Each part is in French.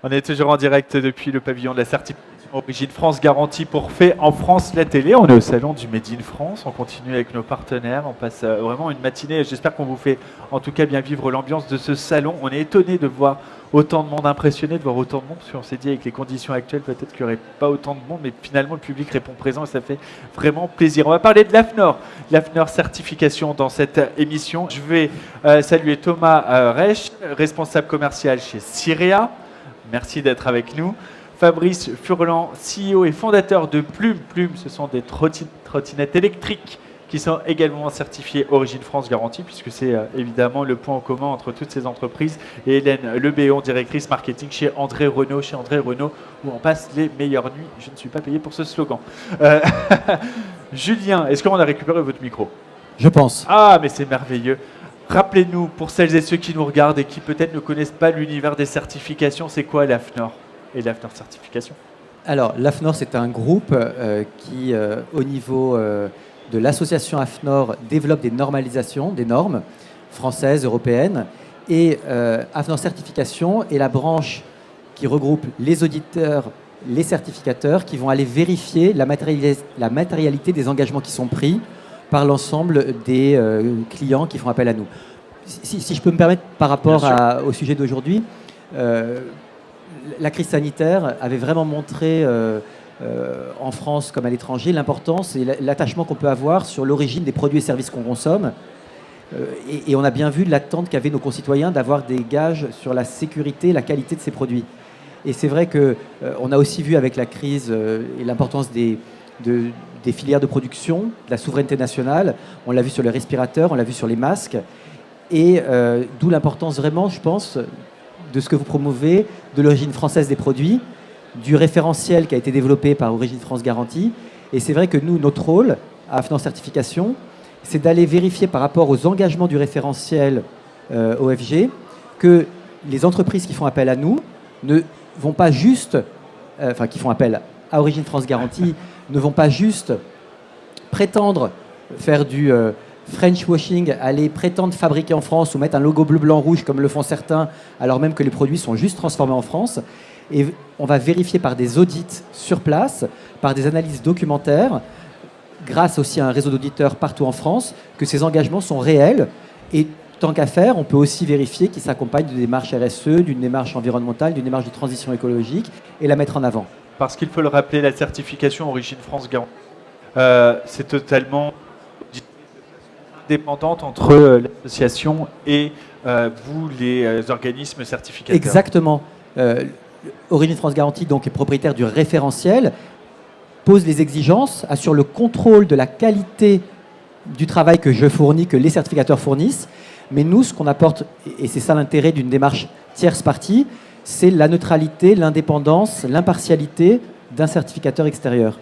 On est toujours en direct depuis le pavillon de la certification Origine France Garantie pour Fait en France la télé. On est au salon du Made in France. On continue avec nos partenaires. On passe vraiment une matinée. J'espère qu'on vous fait en tout cas bien vivre l'ambiance de ce salon. On est étonné de voir autant de monde, impressionné de voir autant de monde, parce qu'on s'est dit avec les conditions actuelles peut-être qu'il n'y aurait pas autant de monde, mais finalement le public répond présent et ça fait vraiment plaisir. On va parler de l'AFNOR certification dans cette émission. Je vais saluer Thomas Reich, responsable commercial chez Syria. Merci d'être avec nous. Fabrice Furlan, CEO et fondateur de Plume. Plume, ce sont des trottinettes électriques qui sont également certifiées Origine France Garantie, puisque c'est évidemment le point en commun entre toutes ces entreprises. Et Hélène Lebéon, directrice marketing chez André Renault, où on passe les meilleures nuits. Je ne suis pas payé pour ce slogan. Julien, est-ce qu'on a récupéré votre micro? Je pense. Ah, mais c'est merveilleux. Rappelez-nous, pour celles et ceux qui nous regardent et qui peut-être ne connaissent pas l'univers des certifications, c'est quoi l'AFNOR et l'AFNOR certification? Alors, l'AFNOR, c'est un groupe qui, au niveau de l'association AFNOR, développe des normalisations, des normes françaises, européennes. Et AFNOR Certification est la branche qui regroupe les auditeurs, les certificateurs, qui vont aller vérifier la matérialité des engagements qui sont pris par l'ensemble des clients qui font appel à nous. Si je peux me permettre, par rapport au sujet d'aujourd'hui, la crise sanitaire avait vraiment montré, en France comme à l'étranger, l'importance et l'attachement qu'on peut avoir sur l'origine des produits et services qu'on consomme. Et on a bien vu l'attente qu'avaient nos concitoyens d'avoir des gages sur la sécurité, la qualité de ces produits. Et c'est vrai qu'on a aussi vu avec la crise et l'importance des filières de production, de la souveraineté nationale. On l'a vu sur les respirateurs, on l'a vu sur les masques. Et d'où l'importance vraiment, je pense, de ce que vous promouvez, de l'origine française des produits, du référentiel qui a été développé par Origine France Garantie. Et c'est vrai que nous, notre rôle à AFNOR Certification, c'est d'aller vérifier par rapport aux engagements du référentiel OFG que les entreprises qui font appel à nous ne vont pas juste, qui font appel à Origine France Garantie, ne vont pas juste prétendre faire du French washing, aller prétendre fabriquer en France ou mettre un logo bleu, blanc, rouge comme le font certains, alors même que les produits sont juste transformés en France. Et on va vérifier par des audits sur place, par des analyses documentaires, grâce aussi à un réseau d'auditeurs partout en France, que ces engagements sont réels. Et tant qu'à faire, on peut aussi vérifier qu'ils s'accompagnent d'une démarche RSE, d'une démarche environnementale, d'une démarche de transition écologique et la mettre en avant. Parce qu'il faut le rappeler, la certification Origine France Garantie, c'est totalement indépendante entre l'association et vous, les organismes certificateurs. Exactement. Origine France Garantie donc, est propriétaire du référentiel, pose les exigences, assure le contrôle de la qualité du travail que je fournis, que les certificateurs fournissent. Mais nous, ce qu'on apporte, et c'est ça l'intérêt d'une démarche tierce partie, c'est la neutralité, l'indépendance, l'impartialité d'un certificateur extérieur.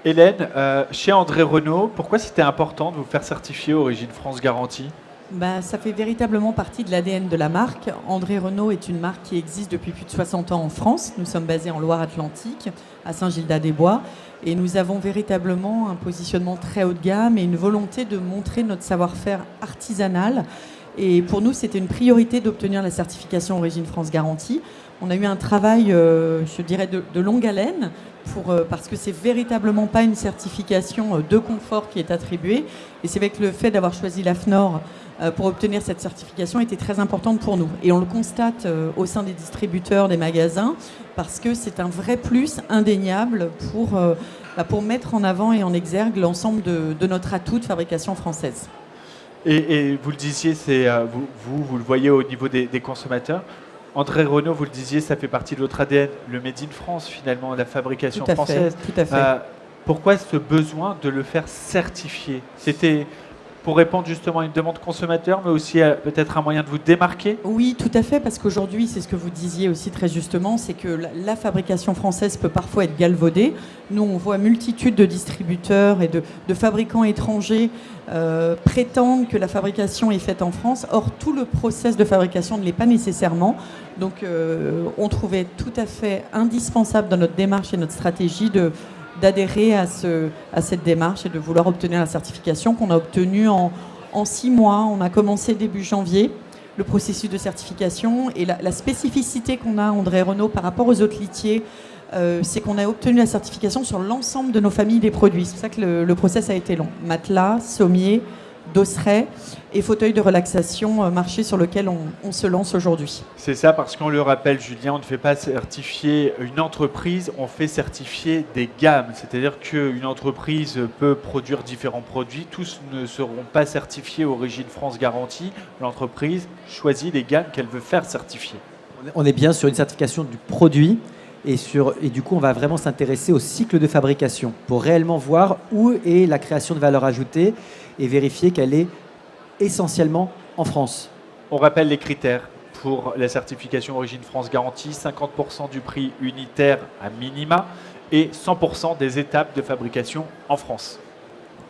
Hélène, chez André Renault, pourquoi c'était important de vous faire certifier Origine France Garantie? Ça fait véritablement partie de l'ADN de la marque. André Renault est une marque qui existe depuis plus de 60 ans en France. Nous sommes basés en Loire-Atlantique, à Saint-Gildas-des-Bois. Et nous avons véritablement un positionnement très haut de gamme et une volonté de montrer notre savoir-faire artisanal. Et pour nous, c'était une priorité d'obtenir la certification Origine France Garantie. On a eu un travail, je dirais, de longue haleine, parce que c'est véritablement pas une certification de confort qui est attribuée. Et c'est vrai que le fait d'avoir choisi l'AFNOR pour obtenir cette certification était très importante pour nous. Et on le constate au sein des distributeurs, des magasins, parce que c'est un vrai plus indéniable pour mettre en avant et en exergue l'ensemble de notre atout de fabrication française. Et vous le disiez, vous le voyez au niveau des consommateurs. André Renault, vous le disiez, ça fait partie de votre ADN, le Made in France finalement, la fabrication française. Tout à fait. Pourquoi ce besoin de le faire certifier? C'était pour répondre justement à une demande consommateur, mais aussi peut-être un moyen de vous démarquer? Oui, tout à fait, parce qu'aujourd'hui, c'est ce que vous disiez aussi très justement, c'est que la fabrication française peut parfois être galvaudée. Nous, on voit multitude de distributeurs et de fabricants étrangers prétendent que la fabrication est faite en France. Or, tout le process de fabrication ne l'est pas nécessairement. Donc, on trouvait tout à fait indispensable dans notre démarche et notre stratégie d'adhérer à cette démarche et de vouloir obtenir la certification qu'on a obtenue en 6 mois. On a commencé début janvier. le processus de certification. Et la spécificité qu'on a, André Renault, par rapport aux autres litiers, c'est qu'on a obtenu la certification sur l'ensemble de nos familles des produits. C'est pour ça que le process a été long. Matelas, sommier, dosseret et fauteuil de relaxation, marché sur lequel on se lance aujourd'hui. C'est ça, parce qu'on le rappelle, Julien, on ne fait pas certifier une entreprise, on fait certifier des gammes. C'est-à-dire qu'une entreprise peut produire différents produits, tous ne seront pas certifiés Origine France Garantie. L'entreprise choisit les gammes qu'elle veut faire certifier. On est bien sur une certification du produit et du coup, on va vraiment s'intéresser au cycle de fabrication pour réellement voir où est la création de valeur ajoutée et vérifier qu'elle est essentiellement en France. On rappelle les critères pour la certification Origine France Garantie, 50% du prix unitaire à minima et 100% des étapes de fabrication en France.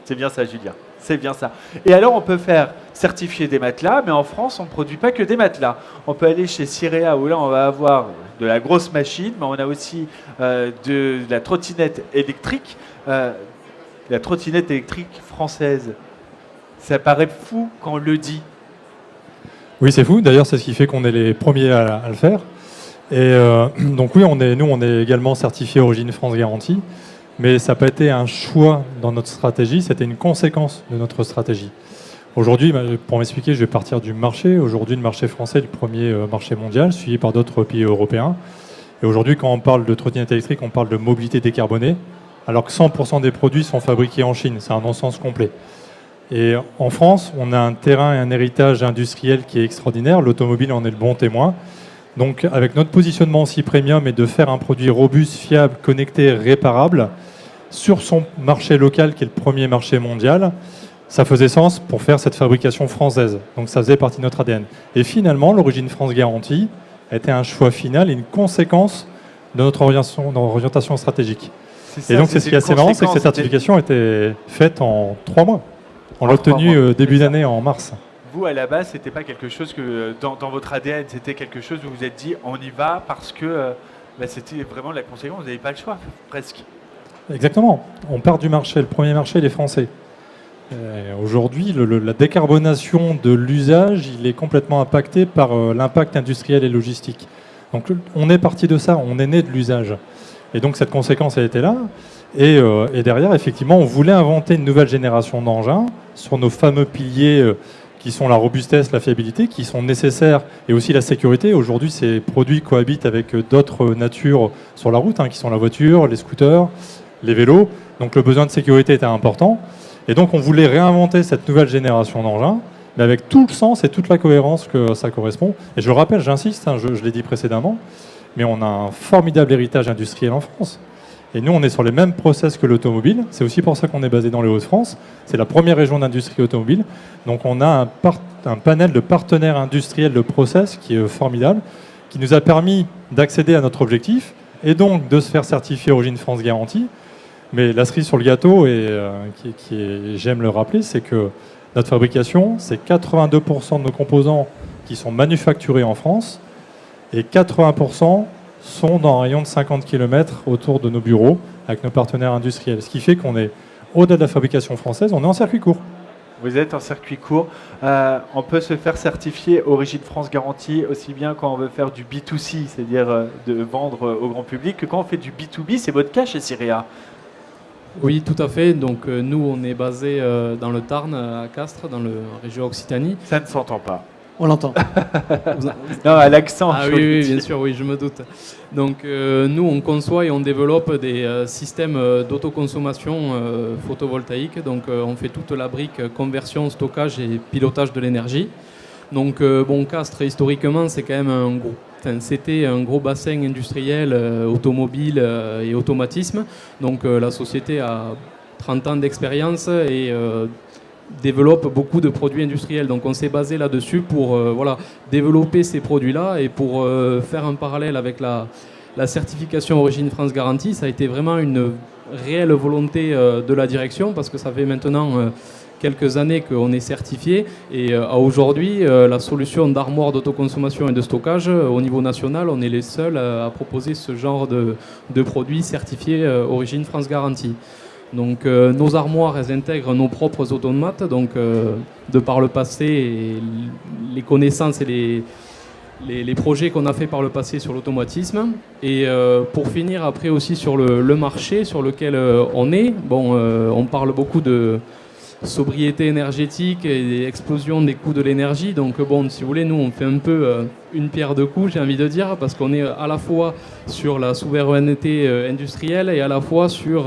C'est bien ça, Julien. C'est bien ça. Et alors, on peut faire certifier des matelas, mais en France, on ne produit pas que des matelas. On peut aller chez Cirea, où là, on va avoir de la grosse machine, mais on a aussi de la trottinette électrique. La trottinette électrique française, ça paraît fou quand on le dit. Oui, c'est fou. D'ailleurs, c'est ce qui fait qu'on est les premiers à le faire. Et donc oui, nous, on est également certifié Origine France Garantie. Mais ça n'a pas été un choix dans notre stratégie, c'était une conséquence de notre stratégie. Aujourd'hui, pour m'expliquer, je vais partir du marché. Aujourd'hui, le marché français est le premier marché mondial, suivi par d'autres pays européens. Et aujourd'hui, quand on parle de trottinette électrique, on parle de mobilité décarbonée, alors que 100% des produits sont fabriqués en Chine. C'est un non-sens complet. Et en France, on a un terrain et un héritage industriel qui est extraordinaire. L'automobile en est le bon témoin. Donc, avec notre positionnement aussi premium et de faire un produit robuste, fiable, connecté, réparable, sur son marché local, qui est le premier marché mondial, ça faisait sens pour faire cette fabrication française. Donc, ça faisait partie de notre ADN. Et finalement, l'Origine France Garantie était un choix final et une conséquence de notre orientation stratégique. Ça, et donc, c'est ce qui est assez marrant, c'est que cette certification était faite en 3 mois. On l'a obtenue début d'année, en mars. Vous, à la base, c'était pas quelque chose que, dans votre ADN, c'était quelque chose où vous vous êtes dit, on y va parce que c'était vraiment la conséquence, vous n'avez pas le choix, presque. Exactement. On part du marché. Le premier marché, les Français. Aujourd'hui, la décarbonation de l'usage, il est complètement impacté par l'impact industriel et logistique. Donc, on est parti de ça, on est né de l'usage. Et donc, cette conséquence, elle était là. Et derrière, effectivement, on voulait inventer une nouvelle génération d'engins sur nos fameux piliers qui sont la robustesse, la fiabilité, qui sont nécessaires, et aussi la sécurité. Aujourd'hui, ces produits cohabitent avec d'autres natures sur la route, qui sont la voiture, les scooters, les vélos. Donc le besoin de sécurité était important. Et donc on voulait réinventer cette nouvelle génération d'engins, mais avec tout le sens et toute la cohérence que ça correspond. Et je le rappelle, j'insiste, je l'ai dit précédemment, mais on a un formidable héritage industriel en France. Et nous, on est sur les mêmes process que l'automobile. C'est aussi pour ça qu'on est basé dans les Hauts-de-France. C'est la première région d'industrie automobile. Donc on a un panel de partenaires industriels de process qui est formidable, qui nous a permis d'accéder à notre objectif et donc de se faire certifier Origine France Garantie. Mais la cerise sur le gâteau, j'aime le rappeler, c'est que notre fabrication, c'est 82% de nos composants qui sont manufacturés en France et 80% sont dans un rayon de 50 km autour de nos bureaux avec nos partenaires industriels. Ce qui fait qu'on est au-delà de la fabrication française, on est en circuit court. Vous êtes en circuit court. On peut se faire certifier Origine France Garantie aussi bien quand on veut faire du B2C, c'est-à-dire de vendre au grand public, que quand on fait du B2B. C'est votre cas chez Cirea? Oui, tout à fait. Donc nous, on est basé dans le Tarn, à Castres, dans la région Occitanie. Ça ne s'entend pas. On l'entend. Non, à l'accent. Ah oui, bien sûr, oui, je me doute. Donc nous, on conçoit et on développe des systèmes d'autoconsommation photovoltaïque. Donc on fait toute la brique conversion, stockage et pilotage de l'énergie. Donc Castres, historiquement, c'est quand même c'était un gros bassin industriel, automobile et automatisme. Donc la société a 30 ans d'expérience et développe beaucoup de produits industriels. Donc on s'est basé là-dessus pour développer ces produits-là et pour faire un parallèle avec la certification Origine France Garantie. Ça a été vraiment une réelle volonté de la direction parce que ça fait maintenant quelques années qu'on est certifié et à aujourd'hui, la solution d'armoire d'autoconsommation et de stockage au niveau national, on est les seuls à proposer ce genre de produits certifiés Origine France Garantie. Donc nos armoires, elles intègrent nos propres automates, donc de par le passé, et les connaissances et les projets qu'on a fait par le passé sur l'automatisme. Et pour finir après aussi sur le marché sur lequel on est, on parle beaucoup de sobriété énergétique et explosion des coûts de l'énergie. Donc si vous voulez, nous on fait un peu une pierre deux coups, j'ai envie de dire, parce qu'on est à la fois sur la souveraineté industrielle et à la fois sur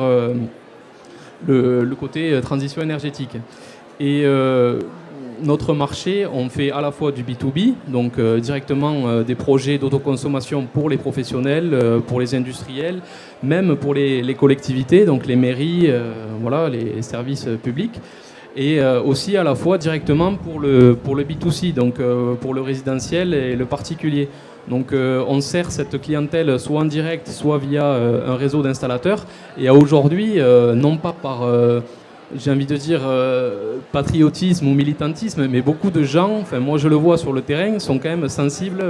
le côté transition énergétique. Et notre marché, on fait à la fois du B2B, donc directement des projets d'autoconsommation pour les professionnels, pour les industriels, même pour les collectivités, donc les mairies, les services publics, et aussi à la fois directement pour le B2C, donc pour le résidentiel et le particulier. Donc on sert cette clientèle soit en direct, soit via un réseau d'installateurs, et aujourd'hui, non pas par j'ai envie de dire patriotisme ou militantisme, mais beaucoup de gens, enfin moi je le vois sur le terrain, sont quand même sensibles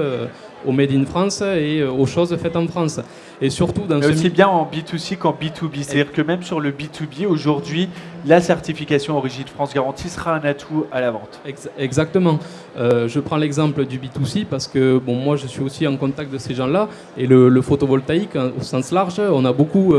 au Made in France et aux choses faites en France. Et surtout dans aussi bien en B2C qu'en B2B. C'est-à-dire que même sur le B2B, aujourd'hui, la certification Origine France Garantie sera un atout à la vente. Exactement. Je prends l'exemple du B2C parce que moi je suis aussi en contact de ces gens-là, et le photovoltaïque au sens large, on a beaucoup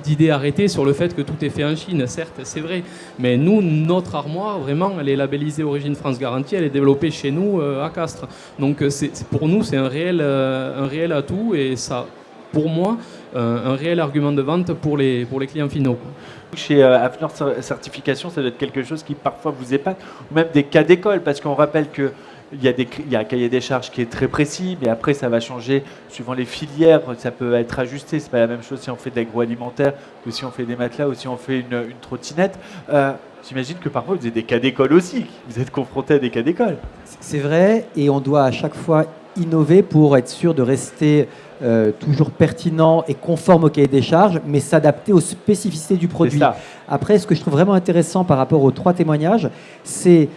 d'idées arrêtées sur le fait que tout est fait en Chine. Certes, c'est vrai, mais nous, notre armoire, vraiment, elle est labellisée Origine France Garantie, elle est développée chez nous à Castres. Donc pour nous, c'est un réel atout, et ça, pour moi, un réel argument de vente pour les clients finaux. Chez Hafner Certification, ça doit être quelque chose qui parfois vous épate, ou même des cas d'école, parce qu'on rappelle que il y a un cahier des charges qui est très précis, mais après ça va changer suivant les filières, ça peut être ajusté. C'est pas la même chose si on fait de l'agroalimentaire que si on fait des matelas ou si on fait une trottinette. J'imagine que parfois vous avez des cas d'école aussi, vous êtes confronté à des cas d'école. C'est vrai, et on doit à chaque fois innover pour être sûr de rester toujours pertinent et conforme au cahier des charges, mais s'adapter aux spécificités du produit. Après, ce que je trouve vraiment intéressant par rapport aux 3 témoignages, c'est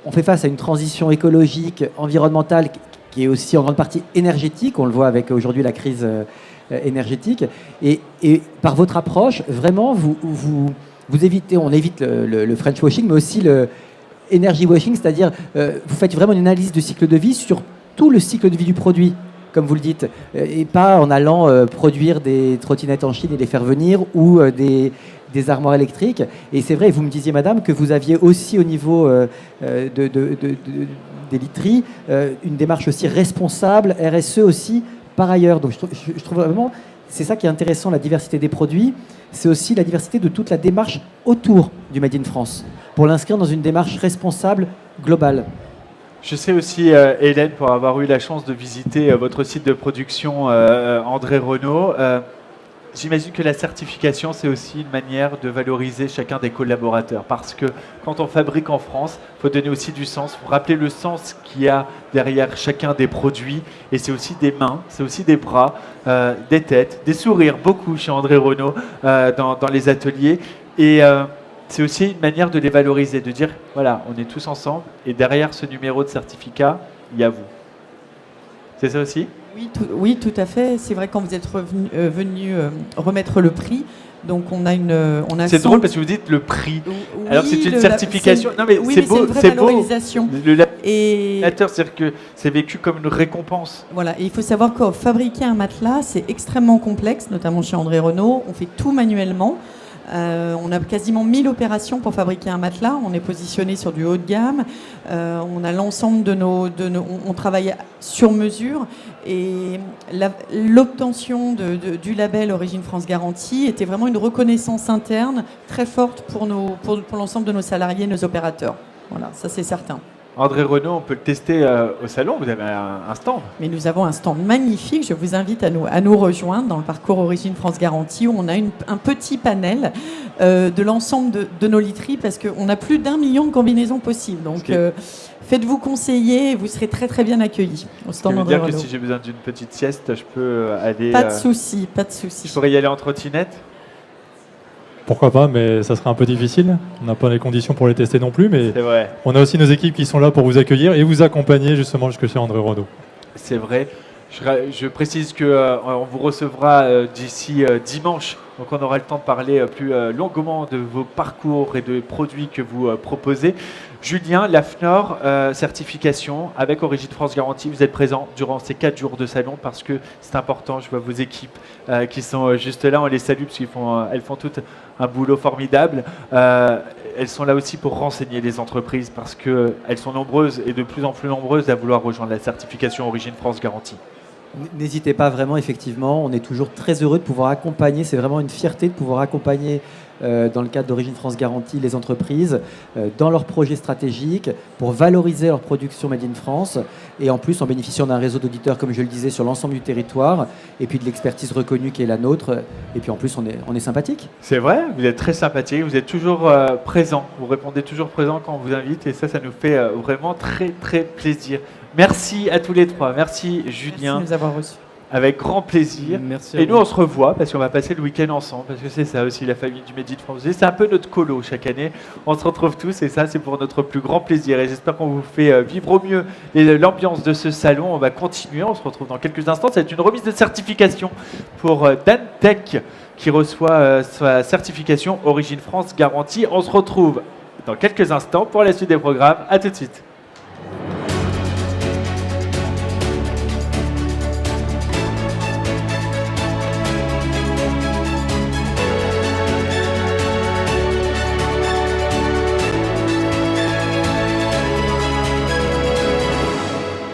on fait face à une transition écologique, environnementale, qui est aussi en grande partie énergétique. On le voit avec aujourd'hui la crise énergétique. Et par votre approche, vraiment, vous évitez, on évite le French washing, mais aussi le energy washing, c'est-à-dire vous faites vraiment une analyse du cycle de vie sur tout le cycle de vie du produit, comme vous le dites, et pas en allant produire des trottinettes en Chine et les faire venir, ou des armoires électriques. Et c'est vrai, vous me disiez, madame, que vous aviez aussi au niveau des literies une démarche aussi responsable, RSE aussi, par ailleurs. Donc je trouve vraiment, c'est ça qui est intéressant, la diversité des produits, c'est aussi la diversité de toute la démarche autour du Made in France, pour l'inscrire dans une démarche responsable globale. Je sais aussi, Hélène, pour avoir eu la chance de visiter votre site de production André Renault, j'imagine que la certification, c'est aussi une manière de valoriser chacun des collaborateurs. Parce que quand on fabrique en France, il faut donner aussi du sens. Il faut rappeler le sens qu'il y a derrière chacun des produits. Et c'est aussi des mains, c'est aussi des bras, des têtes, des sourires, beaucoup chez André Renault dans les ateliers. Et c'est aussi une manière de les valoriser, de dire, voilà, on est tous ensemble. Et derrière ce numéro de certificat, il y a vous. C'est ça aussi ? Oui, tout à fait. C'est vrai, quand vous êtes venu remettre le prix, donc on a c'est drôle parce que vous dites le prix. Oui, alors c'est une certification. Non mais oui, c'est mais beau, c'est une vraie c'est valorisation. beau. Le labellisateur, c'est-à-dire que c'est vécu comme une récompense. Voilà, et il faut savoir que fabriquer un matelas, c'est extrêmement complexe, notamment chez André Renault. On fait tout manuellement. On a quasiment 1000 opérations pour fabriquer un matelas. On est positionné sur du haut de gamme. On a l'ensemble on travaille sur mesure. Et l'obtention du label Origine France Garantie était vraiment une reconnaissance interne très forte pour l'ensemble de nos salariés, nos opérateurs. Voilà, ça c'est certain. André Renault, on peut le tester au salon, vous avez un stand. Mais nous avons un stand magnifique, je vous invite à nous rejoindre dans le parcours Origine France Garantie, où on a un petit panel de l'ensemble de nos literies, parce qu'on a plus d'1 million de combinaisons possibles. Donc faites-vous conseiller et vous serez très très bien accueillis au stand André Renault. Ça veut dire que si j'ai besoin d'une petite sieste, je peux aller... Pas de souci, pas de souci. Je pourrais y aller en trottinette ? Pourquoi pas, mais ça sera un peu difficile. On n'a pas les conditions pour les tester non plus, mais on a aussi nos équipes qui sont là pour vous accueillir et vous accompagner justement jusque chez André Renault. C'est vrai. Je précise qu'on vous recevra d'ici dimanche, donc on aura le temps de parler plus longuement de vos parcours et des produits que vous proposez. Julien, la FNOR certification avec Origine France Garantie, vous êtes présent durant ces 4 jours de salon parce que c'est important. Je vois vos équipes qui sont juste là, on les salue parce qu'elles font toutes un boulot formidable. Elles sont là aussi pour renseigner les entreprises parce qu'elles sont nombreuses et de plus en plus nombreuses à vouloir rejoindre la certification Origine France Garantie. N'hésitez pas vraiment, effectivement, on est toujours très heureux de pouvoir accompagner, c'est vraiment une fierté de pouvoir accompagner dans le cadre d'Origine France Garantie les entreprises dans leurs projets stratégiques pour valoriser leur production Made in France et en plus en bénéficiant d'un réseau d'auditeurs, comme je le disais, sur l'ensemble du territoire et puis de l'expertise reconnue qui est la nôtre et puis en plus on est sympathique. C'est vrai, vous êtes très sympathique, vous êtes toujours présent, vous répondez toujours présent quand on vous invite et ça nous fait vraiment très très plaisir. Merci à tous les trois, merci Julien. Merci de nous avoir reçus. Avec grand plaisir. Merci. Et nous, on se revoit parce qu'on va passer le week-end ensemble. Parce que c'est ça aussi, la famille du Made in France. C'est un peu notre colo chaque année. On se retrouve tous et ça, c'est pour notre plus grand plaisir. Et j'espère qu'on vous fait vivre au mieux l'ambiance de ce salon. On va continuer. On se retrouve dans quelques instants. C'est une remise de certification pour Dantech qui reçoit sa certification Origine France Garantie. On se retrouve dans quelques instants pour la suite des programmes. À tout de suite.